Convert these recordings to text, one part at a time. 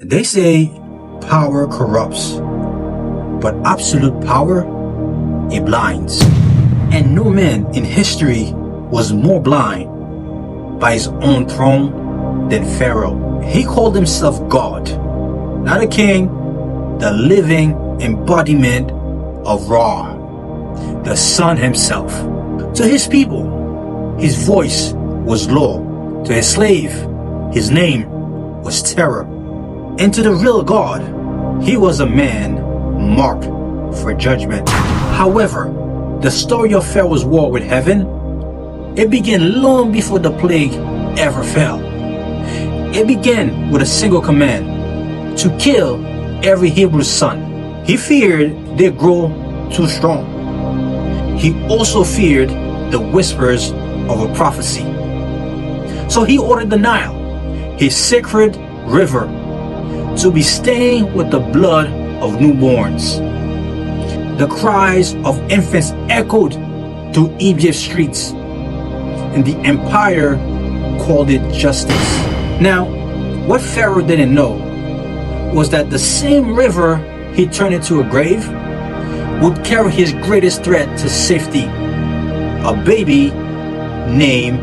They say power corrupts, but absolute power, it blinds. And no man in history was more blind by his own throne than Pharaoh. He called himself God, not a king, the living embodiment of Ra, the Son himself. To his people, his voice was law. To his slave, his name was terror. And to the real God, he was a man marked for judgment. However, the story of Pharaoh's war with heaven, it began long before the plague ever fell. It began with a single command: to kill every Hebrew son. He feared they'd grow too strong. He also feared the whispers of a prophecy. So he ordered the Nile, his sacred river, to be stained with the blood of newborns. The cries of infants echoed through Egypt's streets, and the empire called it justice. Now, what Pharaoh didn't know was that the same river he turned into a grave would carry his greatest threat to safety: a baby named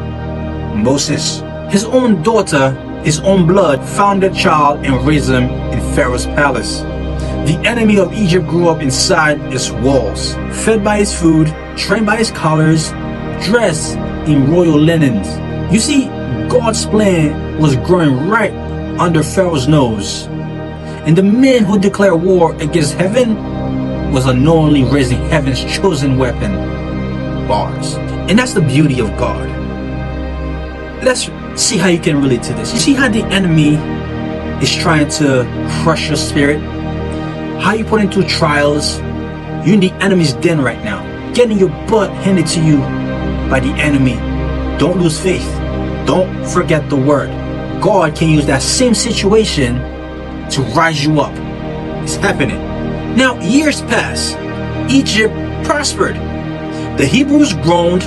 Moses. His own daughter, his own blood, found the child and raised him in Pharaoh's palace. The enemy of Egypt grew up inside its walls, fed by his food, trained by his collars, dressed in royal linens. You see, God's plan was growing right under Pharaoh's nose. And the men who declared war against heaven was unknowingly raising heaven's chosen weapon, bars. And that's the beauty of God. Let's see how you can relate to this. You see how the enemy is trying to crush your spirit? How you put into trials? You're in the enemy's den right now, getting your butt handed to you by the enemy. Don't lose faith. Don't forget the word. God can use that same situation to rise you up. It's happening. Now, years pass. Egypt prospered. The Hebrews groaned,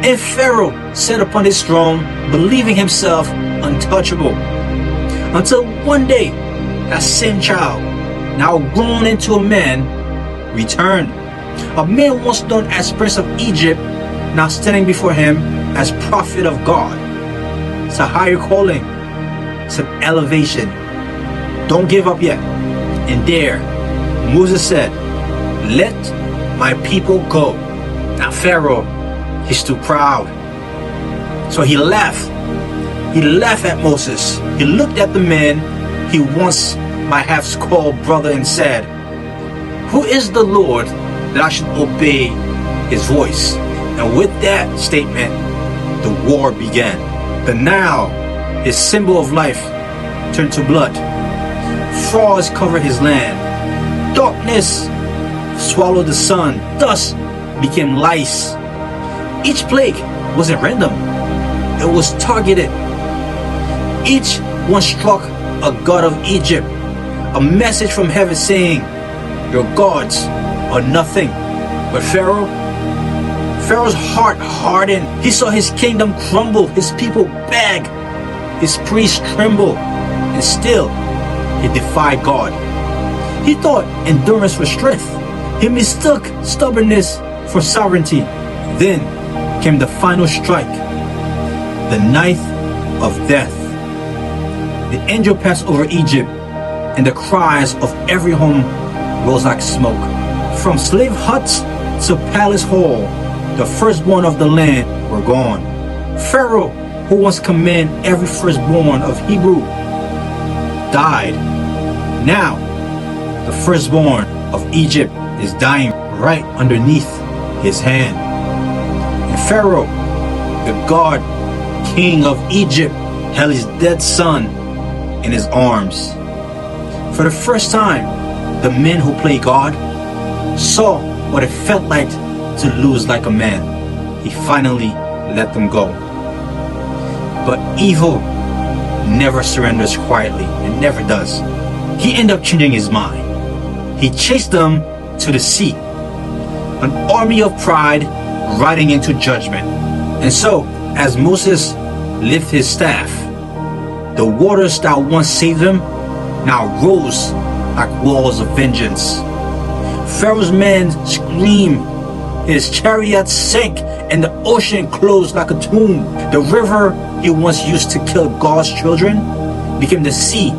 and Pharaoh sat upon his throne, believing himself untouchable. Until one day, that same child, now grown into a man, returned. A man once known as Prince of Egypt, now standing before him as prophet of God. It's a higher calling. It's an elevation. Don't give up yet. And there, Moses said, "Let my people go." Now Pharaoh, he's too proud. So he laughed. He laughed at Moses. He looked at the man he once might have called brother and said, "Who is the Lord that I should obey his voice?" And with that statement, the war began. The Nile, his symbol of life, turned to blood. Frogs covered his land. Darkness swallowed the sun. Dust became lice. Each plague wasn't random. It was targeted. Each one struck a god of Egypt. A message from heaven saying, "Your gods are nothing." But Pharaoh's heart hardened. He saw his kingdom crumble, his people beg, his priests tremble, and still he defied God. He thought endurance was strength. He mistook stubbornness for sovereignty. Then came the final strike, the knife of death. The angel passed over Egypt, and the cries of every home rose like smoke. From slave huts to palace hall, the firstborn of the land were gone. Pharaoh, who once commanded every firstborn of Hebrew, died. Now, the firstborn of Egypt is dying right underneath his hand. And Pharaoh, the god king of Egypt, held his dead son in his arms. For the first time, the men who play God saw what it felt like to lose like a man. He finally let them go. But evil never surrenders quietly. It never does. He ended up changing his mind. He chased them to the sea, an army of pride riding into judgment. And so, as Moses lifted his staff, the waters that once saved him now rose like walls of vengeance. Pharaoh's men screamed, his chariots sank, and the ocean closed like a tomb. The river he once used to kill God's children became the sea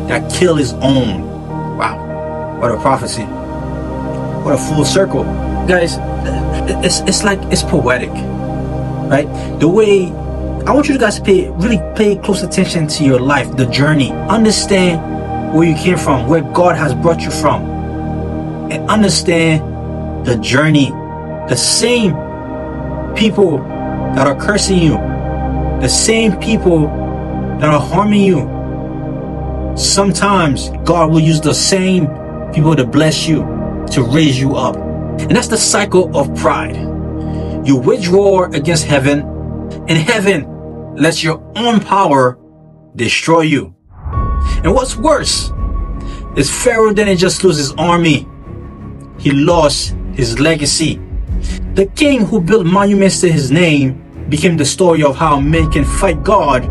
that killed his own. Wow, what a prophecy. What a full circle. Guys, it's poetic, right? The way, I want you guys to really pay close attention to your life, the journey. Understand where you came from, where God has brought you from, and understand the journey. The same people that are cursing you, the same people that are harming you, sometimes God will use the same people to bless you, to raise you up. And that's the cycle of pride. You wage war against heaven, and heaven lets your own power destroy you. And what's worse is Pharaoh didn't just lose his army, he lost his legacy. The king who built monuments to his name became the story of how men can fight God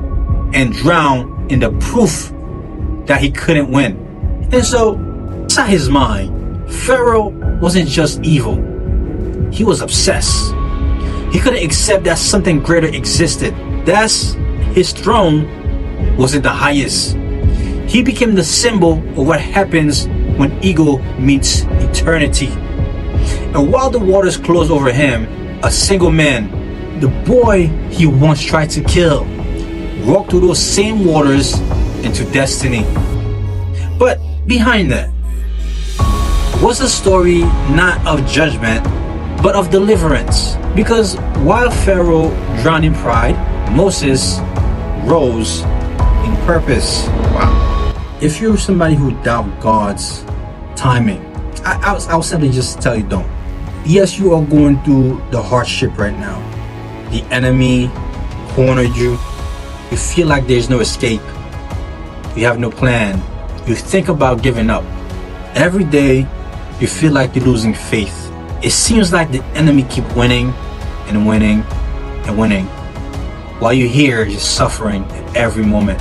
and drown in the proof that he couldn't win. And so, inside his mind, Pharaoh wasn't just evil, he was obsessed. He couldn't accept that something greater existed. That's his throne wasn't the highest. He became the symbol of what happens when ego meets eternity. And while the waters closed over him, a single man, the boy he once tried to kill, walked through those same waters into destiny. But behind that was a story not of judgment, but of deliverance. Because while Pharaoh drowned in pride, Moses rose in purpose. Wow. If you're somebody who doubts God's timing, I'll simply just tell you don't. Yes, you are going through the hardship right now. The enemy cornered you. You feel like there's no escape. You have no plan. You think about giving up. Every day, you feel like you're losing faith. It seems like the enemy keep winning and winning and winning, while you're here just suffering at every moment.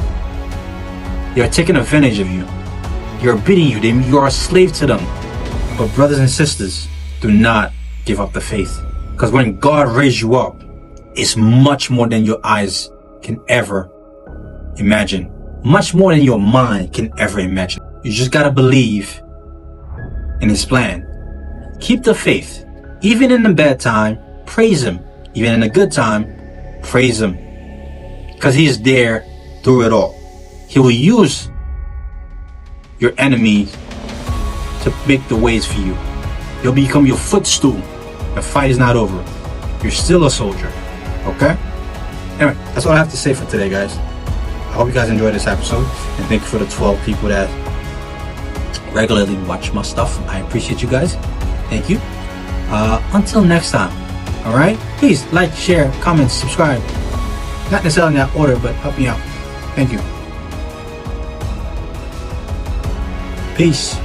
They're taking advantage of you. You're beating you. You are a slave to them. But brothers and sisters, do not give up the faith. Because when God raised you up, it's much more than your eyes can ever imagine. Much more than your mind can ever imagine. You just gotta believe in His plan. Keep the faith. Even in the bad time, praise Him. Even in the good time, praise Him. Because He is there through it all. He will use your enemies to make the ways for you. He'll become your footstool. The fight is not over. You're still a soldier. Okay? Anyway, that's all I have to say for today, guys. I hope you guys enjoyed this episode. And thank you for the 12 people that regularly watch my stuff. I appreciate you guys. Thank you. Until next time. Alright? Please like, share, comment, subscribe. Not necessarily in that order, but help me out. Thank you. Peace.